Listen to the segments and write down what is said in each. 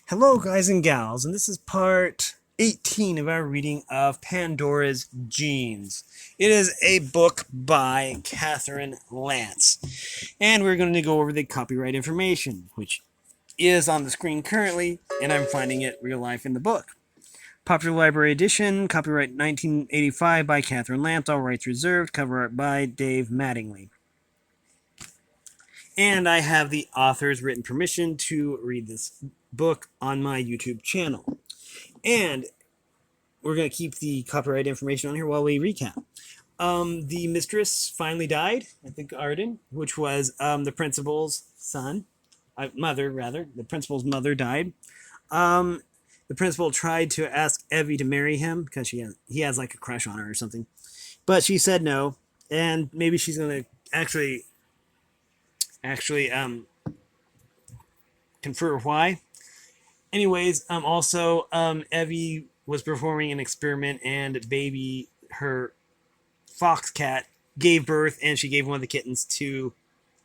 Hello, guys and gals, and this is part 18 of our reading of Pandora's Genes. It is a book by Kathryn Lance, and we're going to go over the copyright information, which is on the screen currently, and I'm finding it real life in the book. Popular Library Edition, copyright 1985 by Kathryn Lance, all rights reserved, cover art by Dave Mattingly. And I have the author's written permission to read this book on my YouTube channel. And we're going to keep the copyright information on here while we recap. The mistress finally died, I think Arden, which was the principal's mother. The principal's mother died. The principal tried to ask Evie to marry him because he has like a crush on her or something. But she said no, and maybe she's going to actually confer why. Anyways, also, Evie was performing an experiment, and her fox cat, gave birth, and she gave one of the kittens to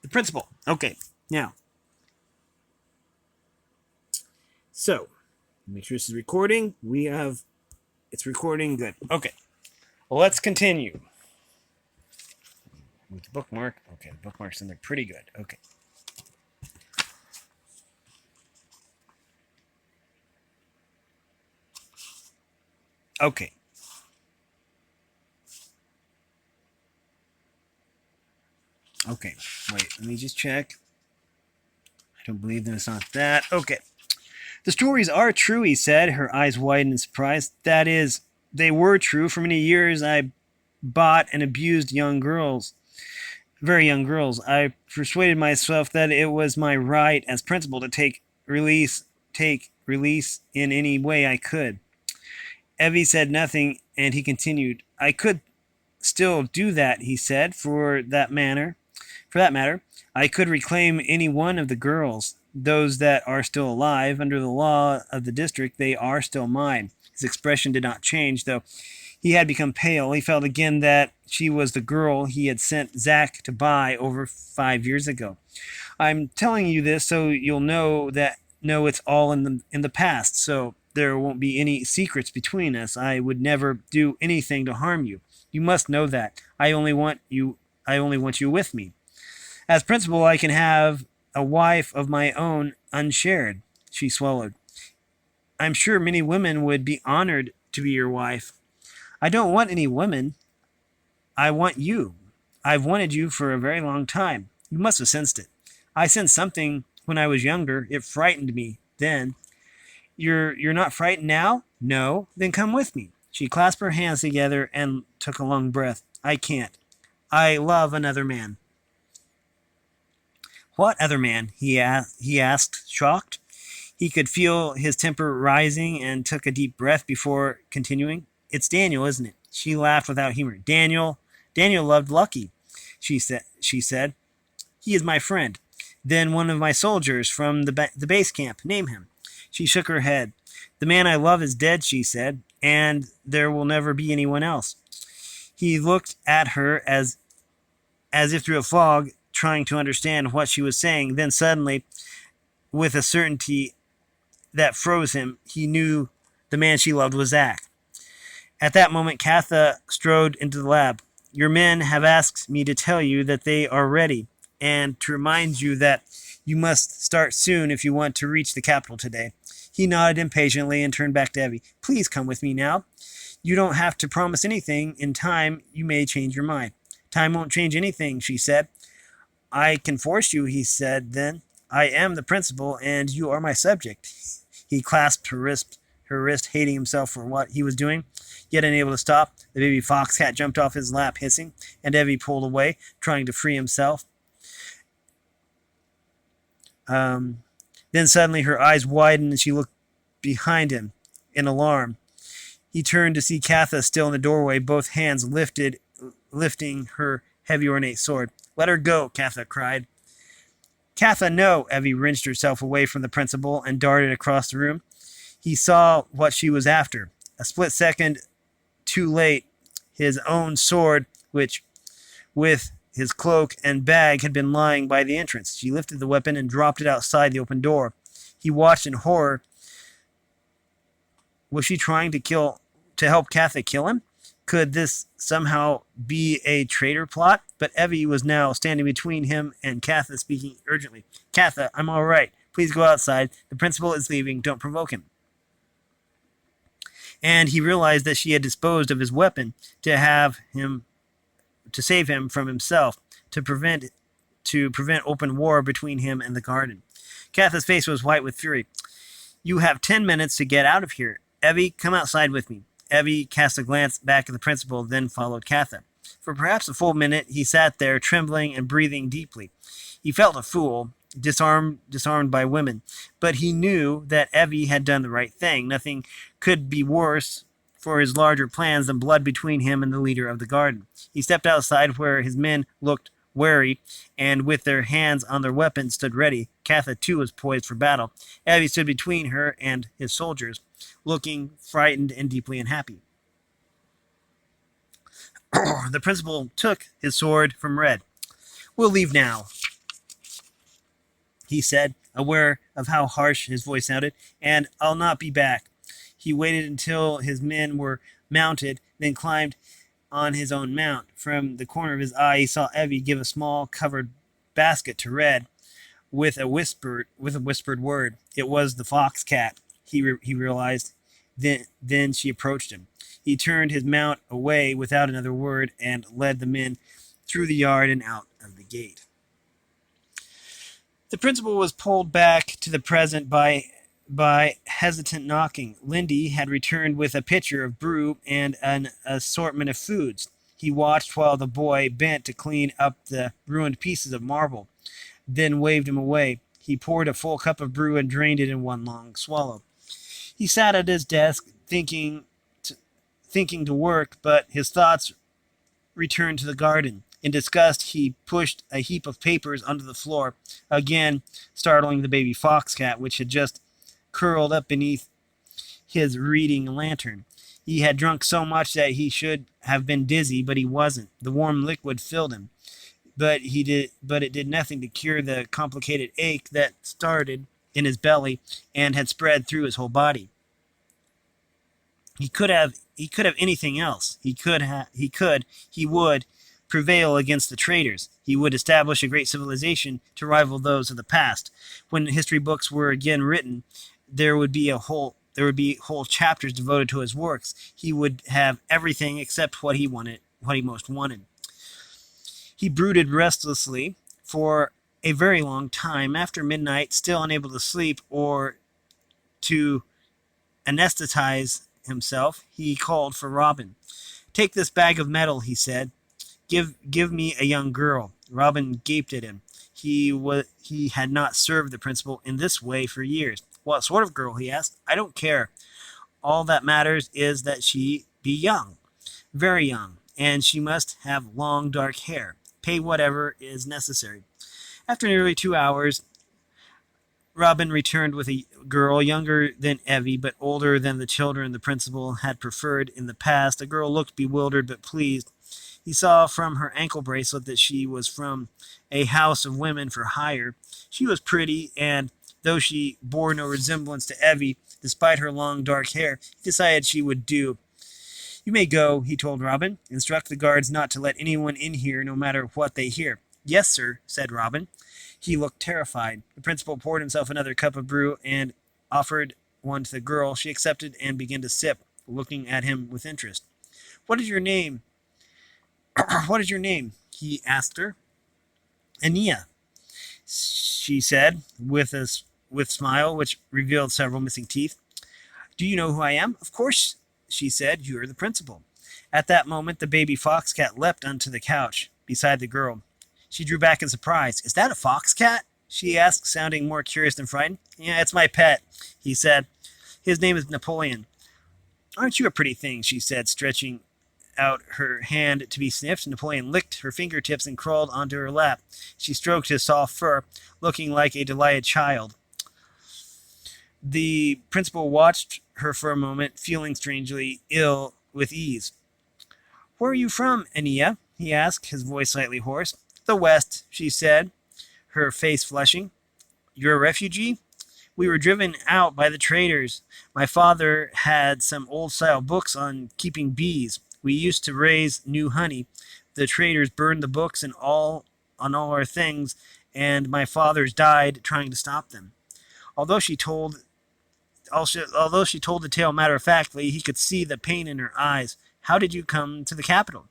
the principal. Okay, now, so, make sure this is recording. It's recording, good. Okay, well, let's continue. With the bookmark, okay, the bookmark's in there pretty good, okay. Okay. Okay, wait, let me just check. I don't believe that it's not that. Okay. The stories are true, he said, her eyes widened in surprise. That is, they were true. For many years, I bought and abused young girls, very young girls. I persuaded myself that it was my right as principal to take release in any way I could. Evie said nothing, and he continued. I could still do that, he said, for that matter. I could reclaim any one of the girls, those that are still alive. Under the law of the district, they are still mine. His expression did not change, though he had become pale. He felt again that she was the girl he had sent Zach to buy over 5 years ago. I'm telling you this so you'll know it's all in the past, so there won't be any secrets between us. I would never do anything to harm you. You must know that. I only want you with me. As principal, I can have a wife of my own unshared. She swallowed. I'm sure many women would be honored to be your wife. I don't want any women. I want you. I've wanted you for a very long time. You must have sensed it. I sensed something when I was younger. It frightened me then. You're not frightened now? No. Then come with me. She clasped her hands together and took a long breath. I can't. I love another man. What other man? He asked, shocked. He could feel his temper rising and took a deep breath before continuing. It's Daniel, isn't it? She laughed without humor. Daniel loved Lucky, she said. He is my friend. Then one of my soldiers from the base camp. Name him. She shook her head. The man I love is dead, she said, and there will never be anyone else. He looked at her as if through a fog, trying to understand what she was saying. Then suddenly, with a certainty that froze him, he knew the man she loved was Zach. At that moment, Katha strode into the lab. Your men have asked me to tell you that they are ready, and to remind you that you must start soon if you want to reach the capital today. He nodded impatiently and turned back to Evie. Please come with me now. You don't have to promise anything. In time, you may change your mind. Time won't change anything, she said. I can force you, he said then. I am the principal, and you are my subject. He clasped her wrist, hating himself for what he was doing, yet unable to stop. The baby fox cat jumped off his lap, hissing, and Evie pulled away, trying to free himself. Then suddenly her eyes widened, and she looked behind him in alarm. He turned to see Katha still in the doorway, both hands lifting her heavy ornate sword. Let her go, Katha cried. Katha, no! Evie wrenched herself away from the principal and darted across the room. He saw what she was after. A split second too late, his own sword, which, with his cloak and bag, had been lying by the entrance. She lifted the weapon and dropped it outside the open door. He watched in horror Was she trying to help Katha kill him? Could this somehow be a traitor plot? But Evie was now standing between him and Katha, speaking urgently. Katha, I'm all right. Please go outside. The principal is leaving. Don't provoke him. And he realized that she had disposed of his weapon to save him from himself, to prevent open war between him and the garden. Katha's face was white with fury. You have 10 minutes to get out of here. Evie, come outside with me. Evie cast a glance back at the principal, then followed Katha. For perhaps a full minute, he sat there, trembling and breathing deeply. He felt a fool, disarmed by women, but he knew that Evie had done the right thing. Nothing could be worse for his larger plans than blood between him and the leader of the garden. He stepped outside where his men looked wary, and with their hands on their weapons stood ready. Katha, too, was poised for battle. Evie stood between her and his soldiers, looking frightened and deeply unhappy. The principal took his sword from Red. We'll leave now, he said, aware of how harsh his voice sounded, and I'll not be back. He waited until his men were mounted, then climbed on his own mount. From the corner of his eye, he saw Evie give a small covered basket to Red with a whispered word. It was the fox cat, he realized. Then she approached him. He turned his mount away without another word and led the men through the yard and out of the gate. The principal was pulled back to the present by hesitant knocking. Lindy had returned with a pitcher of brew and an assortment of foods. He watched while the boy bent to clean up the ruined pieces of marble, then waved him away. He poured a full cup of brew and drained it in one long swallow. He sat at his desk, thinking to work, but his thoughts returned to the garden. In disgust, he pushed a heap of papers onto the floor, again startling the baby foxcat, which had just curled up beneath his reading lantern. He had drunk so much that he should have been dizzy, but he wasn't. The warm liquid filled him, but it did nothing to cure the complicated ache that started in his belly and had spread through his whole body. He could have anything else. He would prevail against the traitors. He would establish a great civilization to rival those of the past. When history books were again written, there would be whole chapters devoted to his works. He would have everything except what he most wanted. He brooded restlessly for a very long time. After midnight, still unable to sleep or to anesthetize himself, he called for Robin. Take this bag of metal, he said. Give me a young girl. Robin gaped at him. He had not served the principal in this way for years. What sort of girl, he asked. I don't care. All that matters is that she be young, very young, and she must have long dark hair. Pay whatever is necessary. After nearly 2 hours, Robin returned with a girl younger than Evie, but older than the children the principal had preferred in the past. The girl looked bewildered but pleased. He saw from her ankle bracelet that she was from a house of women for hire. She was pretty, and though she bore no resemblance to Evie, despite her long dark hair, he decided she would do. You may go, he told Robin. Instruct the guards not to let anyone in here, no matter what they hear. Yes, sir, said Robin. He looked terrified. The principal poured himself another cup of brew and offered one to the girl. She accepted and began to sip, looking at him with interest. What is your name? What is your name? He asked her. Ania, she said, with smile, which revealed several missing teeth. Do you know who I am? Of course, she said. You are the principal. At that moment, the baby foxcat leapt onto the couch beside the girl. She drew back in surprise. Is that a foxcat? She asked, sounding more curious than frightened. Yeah, it's my pet, he said. His name is Napoleon. Aren't you a pretty thing? She said, stretching out her hand to be sniffed. Napoleon licked her fingertips and crawled onto her lap. She stroked his soft fur, looking like a delighted child. The principal watched her for a moment, feeling strangely ill with ease. Where are you from, Ania? He asked, his voice slightly hoarse. The West, she said, her face flushing. You're a refugee? We were driven out by the traders. My father had some old-style books on keeping bees. We used to raise new honey. The traders burned the books and all on all our things, and my father's died trying to stop them. Although she told Although she told the tale matter-of-factly, he could see the pain in her eyes. How did you come to the capital?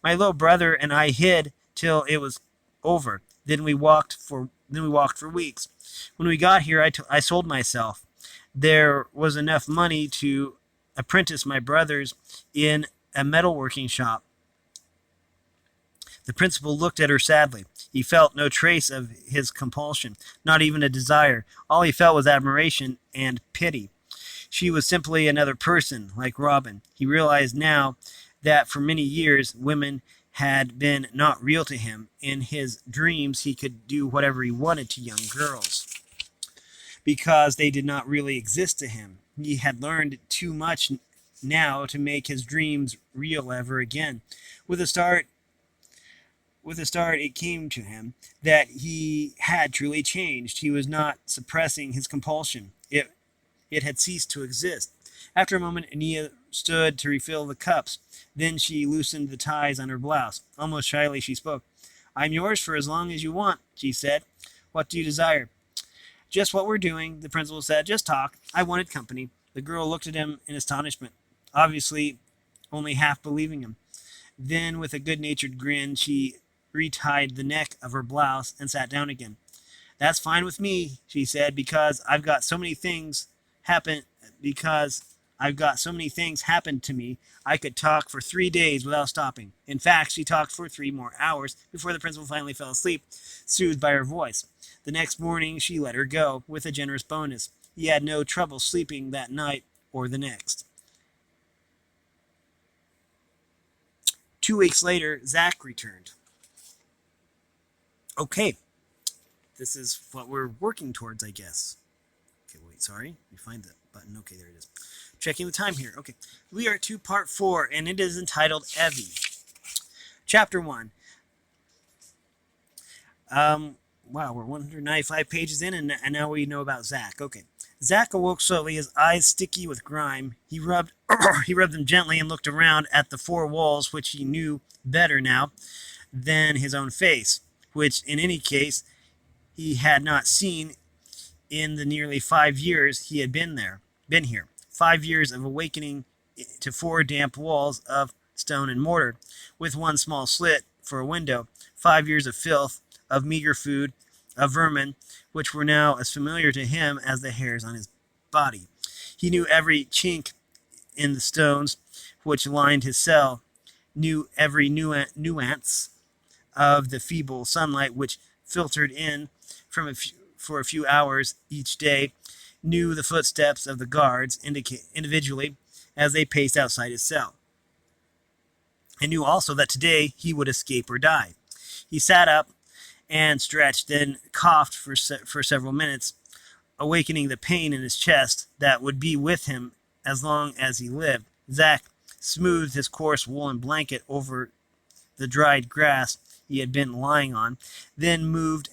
My little brother and I hid till it was over. Then we walked for weeks. When we got here, I sold myself. There was enough money to apprentice my brothers in a metalworking shop. The principal looked at her sadly. He felt no trace of his compulsion, not even a desire. All he felt was admiration and pity. She was simply another person, like Robin. He realized now that for many years women had been not real to him. In his dreams, he could do whatever he wanted to young girls because they did not really exist to him. He had learned too much now to make his dreams real ever again. With a start, it came to him that he had truly changed. He was not suppressing his compulsion. It had ceased to exist. After a moment, Ania stood to refill the cups. Then she loosened the ties on her blouse. Almost shyly she spoke. I'm yours for as long as you want, she said. What do you desire? Just what we're doing, the principal said. Just talk. I wanted company. The girl looked at him in astonishment, obviously only half believing him. Then, with a good-natured grin, she retied the neck of her blouse and sat down again. That's fine with me, she said, because I've got so many things happen to me, I could talk for 3 days without stopping. In fact, she talked for 3 more hours before the principal finally fell asleep, soothed by her voice. The next morning, she let her go with a generous bonus. He had no trouble sleeping that night or the next. 2 weeks later, Zach returned. Okay, this is what we're working towards, I guess. Okay, wait, sorry. Let me find the button. Okay, there it is. Checking the time here. Okay, we are to part 4, and it is entitled Evie. Chapter 1. Wow, we're 195 pages in, and now we know about Zach. Okay. Zach awoke slowly, his eyes sticky with grime. He rubbed them gently and looked around at the 4 walls, which he knew better now than his own face, which, in any case, he had not seen in the nearly 5 years he had been here. 5 years of awakening to 4 damp walls of stone and mortar, with 1 small slit for a window. 5 years of filth, of meager food, of vermin, which were now as familiar to him as the hairs on his body. He knew every chink in the stones which lined his cell, knew every nuance of the feeble sunlight which filtered in for a few hours each day, knew the footsteps of the guards individually as they paced outside his cell, and knew also that today he would escape or die. He sat up and stretched, then coughed for several minutes, awakening the pain in his chest that would be with him as long as he lived. Zach smoothed his coarse woolen blanket over the dried grass he had been lying on, then moved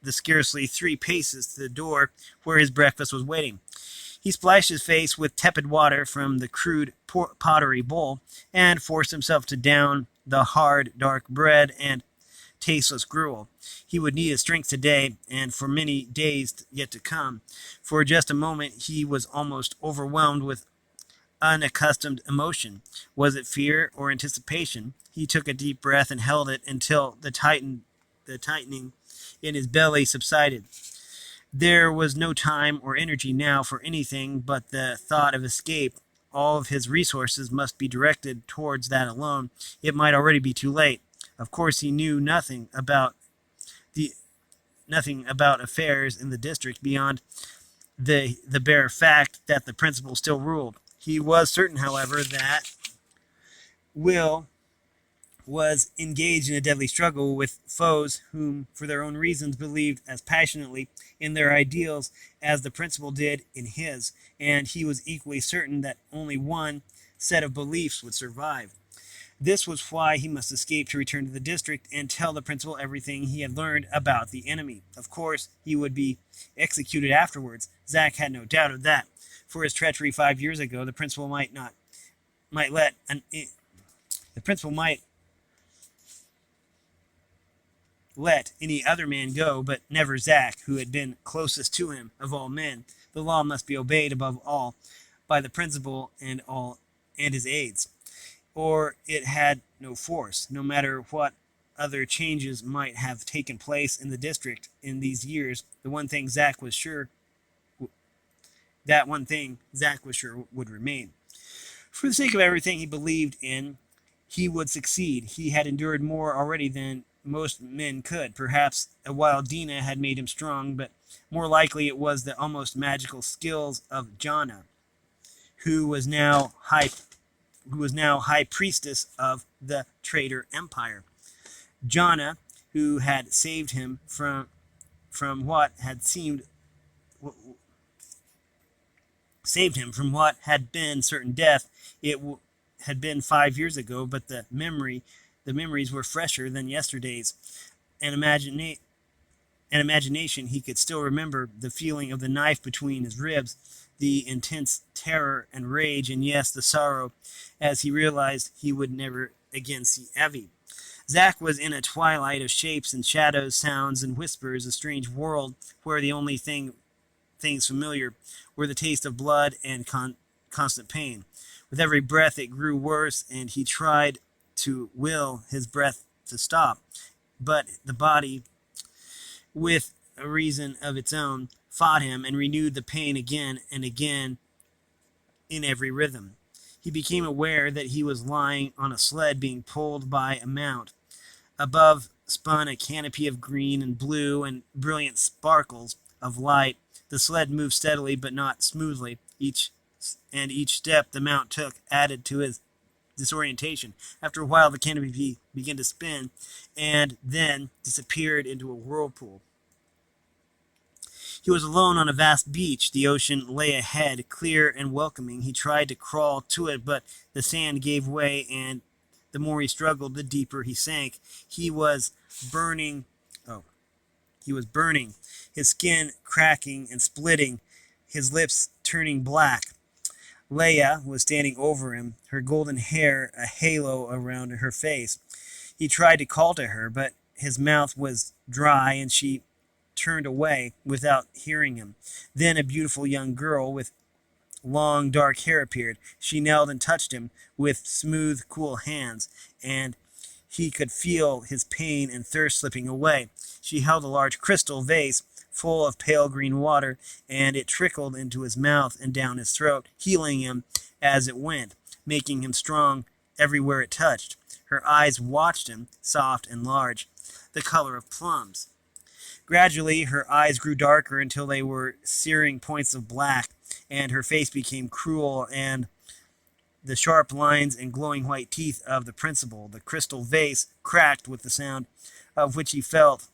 the scarcely 3 paces to the door where his breakfast was waiting. He splashed his face with tepid water from the crude pottery bowl and forced himself to down the hard, dark bread and tasteless gruel. He would need his strength today and for many days yet to come. For just a moment he was almost overwhelmed with unaccustomed emotion. Was it fear or anticipation? He took a deep breath and held it until the tightening in his belly subsided. There was no time or energy now for anything but the thought of escape. All of his resources must be directed towards that alone. It might already be too late. Of course, he knew nothing about affairs in the district beyond the bare fact that the principal still ruled. He was certain, however, that Will was engaged in a deadly struggle with foes whom, for their own reasons, believed as passionately in their ideals as the principal did in his, and he was equally certain that only one set of beliefs would survive. This was why he must escape to return to the district and tell the principal everything he had learned about the enemy. Of course, he would be executed afterwards. Zack had no doubt of that. For his treachery 5 years ago, the principal might let the principal might let any other man go, but never Zack, who had been closest to him of all men. The law must be obeyed above all by the principal and his aides, or it had no force, no matter what other changes might have taken place in the district in these years. That one thing Zack was sure would remain. For the sake of everything he believed in, he would succeed. He had endured more already than most men could. Perhaps a wild Dina had made him strong, but more likely it was the almost magical skills of Jana, who was now high priestess of the traitor empire. Jana, who had saved him from what had been certain death. Had been 5 years ago, but the memories were fresher than yesterday's. An imagination, he could still remember the feeling of the knife between his ribs, the intense terror and rage, and yes, the sorrow, as he realized he would never again see Evie. Zack was in a twilight of shapes and shadows, sounds and whispers, a strange world where the only things familiar were the taste of blood and constant pain. With every breath it grew worse, and he tried to will his breath to stop. But the body, with a reason of its own, fought him and renewed the pain again and again in every rhythm. He became aware that he was lying on a sled being pulled by a mount. Above spun a canopy of green and blue and brilliant sparkles of light. The sled moved steadily but not smoothly. Each step the mount took added to his disorientation. After a while, the canopy began to spin and then disappeared into a whirlpool. He was alone on a vast beach. The ocean lay ahead, clear and welcoming. He tried to crawl to it, but the sand gave way, and the more he struggled, the deeper he sank. He was burning. His skin cracking and splitting, his lips turning black. Leia was standing over him, her golden hair a halo around her face. He tried to call to her, but his mouth was dry and she turned away without hearing him. Then a beautiful young girl with long dark hair appeared. She knelt and touched him with smooth, cool hands, and he could feel his pain and thirst slipping away. She held a large crystal vase full of pale green water, and it trickled into his mouth and down his throat, healing him as it went, making him strong everywhere it touched. Her eyes watched him, soft and large, the color of plums. Gradually, her eyes grew darker until they were searing points of black, and her face became cruel and the sharp lines and glowing white teeth of the principal. The crystal vase cracked with the sound of which he felt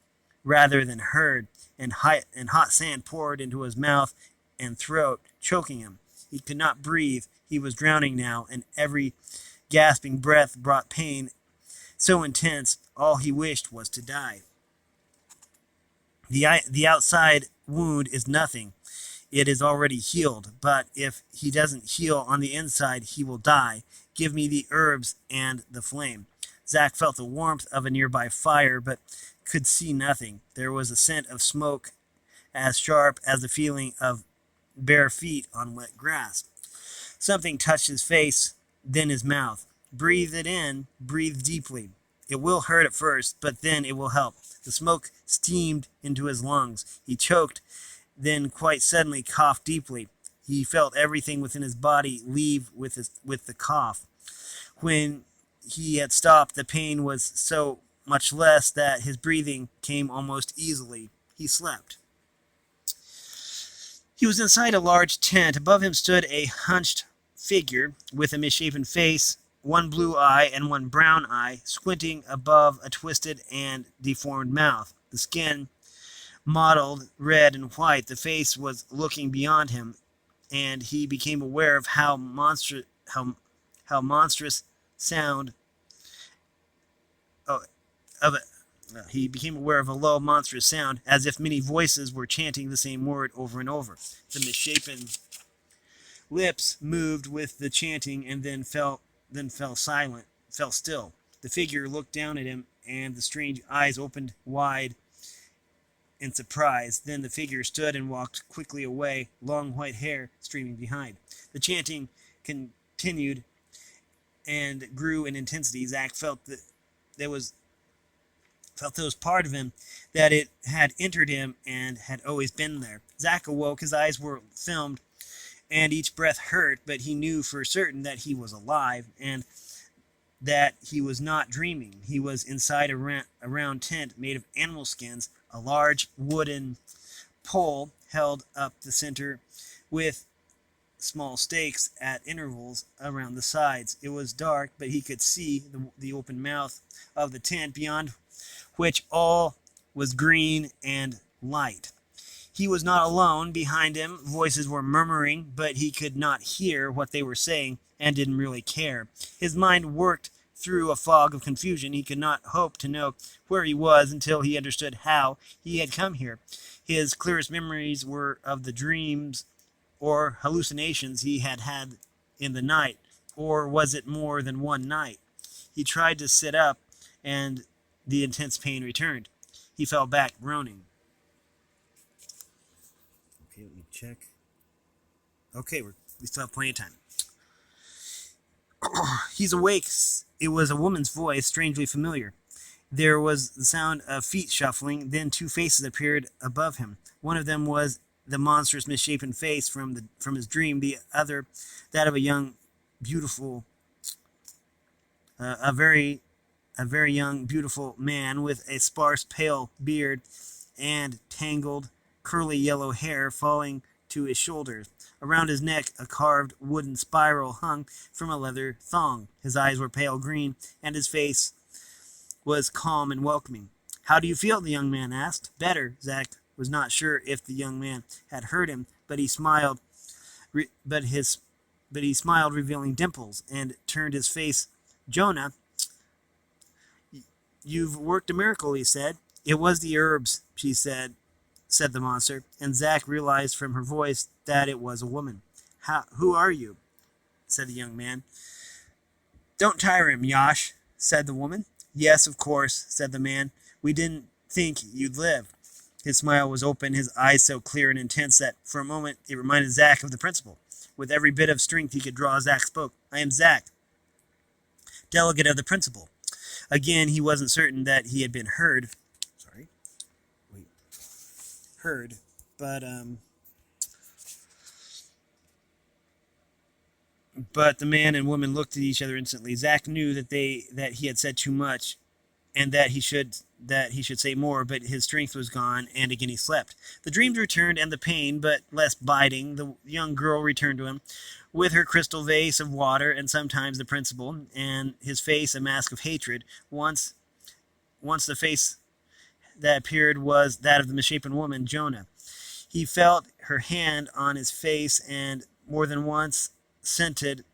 rather than heard, and hot sand poured into his mouth and throat, choking him. He could not breathe. He was drowning now, and every gasping breath brought pain so intense, all he wished was to die. The outside wound is nothing. It is already healed, but if he doesn't heal on the inside, he will die. Give me the herbs and the flame. Zack felt the warmth of a nearby fire, but could see nothing. There was a scent of smoke as sharp as the feeling of bare feet on wet grass. Something touched his face, then his mouth. Breathe it in, breathe deeply. It will hurt at first, but then it will help. The smoke steamed into his lungs. He choked, then quite suddenly coughed deeply. He felt everything within his body leave with the cough. When he had stopped, the pain was so much less that his breathing came almost easily. He slept. He was inside a large tent. Above him stood a hunched figure with a misshapen face, one blue eye and one brown eye, squinting above a twisted and deformed mouth. The skin mottled red and white. The face was looking beyond him, and he became aware of how monstrous sound of a he became aware of a low, monstrous sound, as if many voices were chanting the same word over and over. The misshapen lips moved with the chanting and then fell silent, fell still. The figure looked down at him, and the strange eyes opened wide in surprise. Then the figure stood and walked quickly away, long white hair streaming behind. The chanting continued and grew in intensity. Zach felt that there was part of him, that it had entered him and had always been there. Zach awoke. His eyes were filmed, and each breath hurt, but he knew for certain that he was alive and that he was not dreaming. He was inside a round tent made of animal skins. A large wooden pole held up the center with small stakes at intervals around the sides. It was dark, but he could see the open mouth of the tent, beyond which all was green and light. He was not alone. Behind him, voices were murmuring, but he could not hear what they were saying and didn't really care. His mind worked through a fog of confusion. He could not hope to know where he was until he understood how he had come here. His clearest memories were of the dreams or hallucinations he had had in the night. Or was it more than one night? He tried to sit up, and the intense pain returned. He fell back, groaning. Okay, let me check. Okay, we still have plenty of time. He's awake. It was a woman's voice, strangely familiar. There was the sound of feet shuffling. Then two faces appeared above him. One of them was the monstrous, misshapen face from his dream. The other, that of a young, beautiful, a very young, beautiful man with a sparse, pale beard and tangled, curly yellow hair falling to his shoulders. Around his neck, a carved wooden spiral hung from a leather thong. His eyes were pale green, and his face was calm and welcoming. "How do you feel?" the young man asked. "Better." Zach was not sure if the young man had heard him, but he smiled, revealing dimples, and turned his face. "Jonah, you've worked a miracle," he said. "It was the herbs," said the monster, and Zach realized from her voice that it was a woman. "Who are you?" said the young man. "Don't tire him, Yosh," said the woman. "Yes, of course," said the man. "We didn't think you'd live." His smile was open, his eyes so clear and intense that for a moment it reminded Zach of the principal. With every bit of strength he could draw, Zach spoke. "I am Zach, delegate of the principal." Again, he wasn't certain that he had been heard. Heard, but the man and woman looked at each other instantly. Zach knew that he had said too much, and that he should say more, but his strength was gone, and again he slept. The dreams returned, and the pain, but less biting. The young girl returned to him, with her crystal vase of water, and sometimes the principal, and his face a mask of hatred. Once the face that appeared was that of the misshapen woman, Jonah. He felt her hand on his face, and more than once scented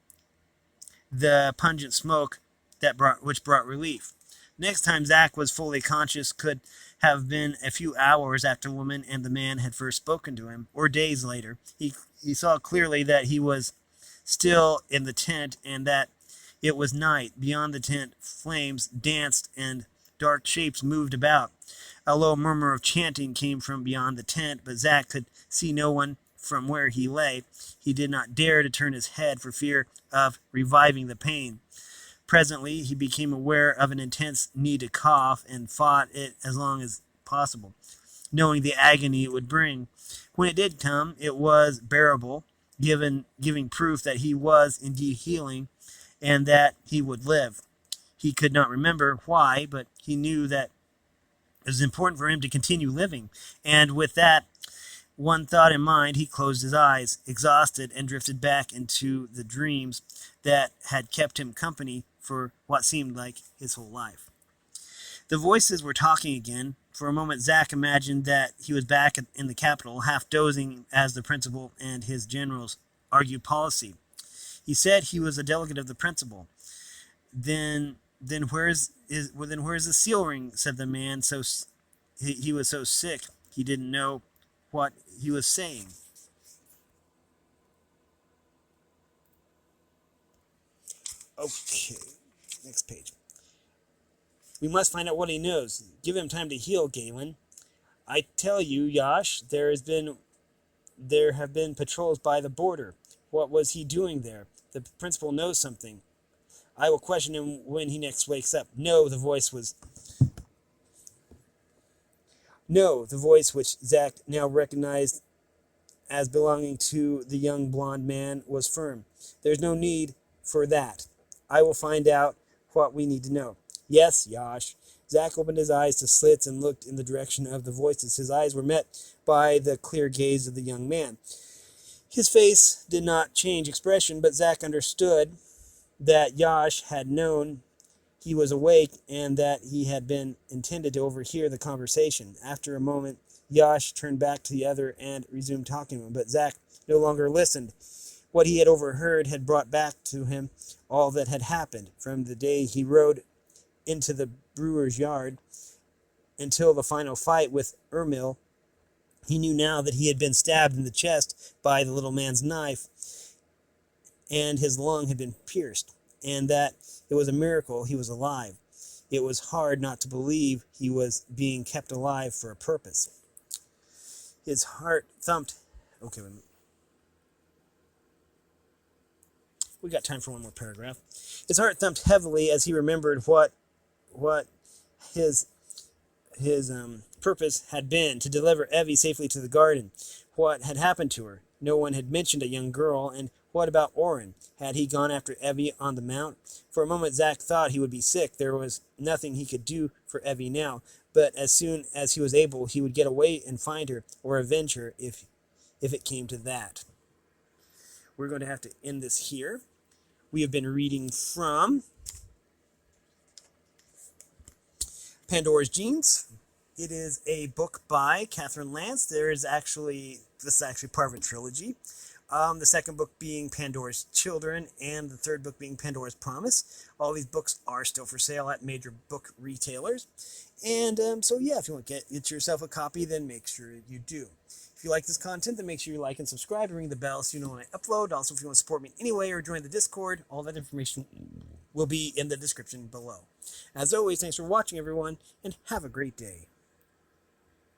the pungent smoke which brought relief. Next time Zach was fully conscious could have been a few hours after the woman and the man had first spoken to him, or days later. He saw clearly that he was still in the tent, and that it was night. Beyond the tent, flames danced and dark shapes moved about. A low murmur of chanting came from beyond the tent, but Zach could see no one from where he lay. He did not dare to turn his head for fear of reviving the pain. Presently, he became aware of an intense need to cough, and fought it as long as possible, knowing the agony it would bring. When it did come, it was bearable, giving proof that he was indeed healing, and that he would live. He could not remember why, but he knew that it was important for him to continue living, and with that one thought in mind, he closed his eyes, exhausted, and drifted back into the dreams that had kept him company for what seemed like his whole life. The voices were talking again. For a moment, Zach imagined that he was back in the capital, half dozing as the principal and his generals argued policy. He said he was a delegate of the principal. Then Then where's the seal ring? Said the man. He was so sick he didn't know what he was saying. Okay, next page. We must find out what he knows. Give him time to heal, Galen. I tell you, Yash, there have been patrols by the border. What was he doing there? The principal knows something. I will question him when he next wakes up. No, the voice which Zack now recognized as belonging to the young blond man was firm. There's no need for that. I will find out what we need to know. Yes, Yash. Zack opened his eyes to slits and looked in the direction of the voices. His eyes were met by the clear gaze of the young man. His face did not change expression, but Zack understood that Yash had known he was awake and that he had been intended to overhear the conversation. After a moment, Yash turned back to the other and resumed talking to him, but Zack no longer listened. What he had overheard had brought back to him all that had happened from the day he rode into the brewer's yard until the final fight with Ermil. He knew now that he had been stabbed in the chest by the little man's knife and his lung had been pierced, and that it was a miracle he was alive. It was hard not to believe he was being kept alive for a purpose. His heart thumped. Okay, wait a minute. We got time for one more paragraph. His heart thumped heavily as he remembered what his purpose had been, to deliver Evie safely to the garden. What had happened to her? No one had mentioned a young girl, and what about Oren? Had he gone after Evie on the mount? For a moment Zack thought he would be sick. There was nothing he could do for Evie now, but as soon as he was able, he would get away and find her, or avenge her if it came to that. We're going to have to end this here. We have been reading from Pandora's Genes. It is a book by Kathryn Lance. This is actually part of a trilogy. The second book being Pandora's Children, and the third book being Pandora's Promise. All these books are still for sale at major book retailers. And so yeah, if you want to get yourself a copy, then make sure you do. If you like this content, then make sure you like and subscribe and ring the bell so you know when I upload. Also, if you want to support me in any way or join the Discord, all that information will be in the description below. As always, thanks for watching, everyone, and have a great day.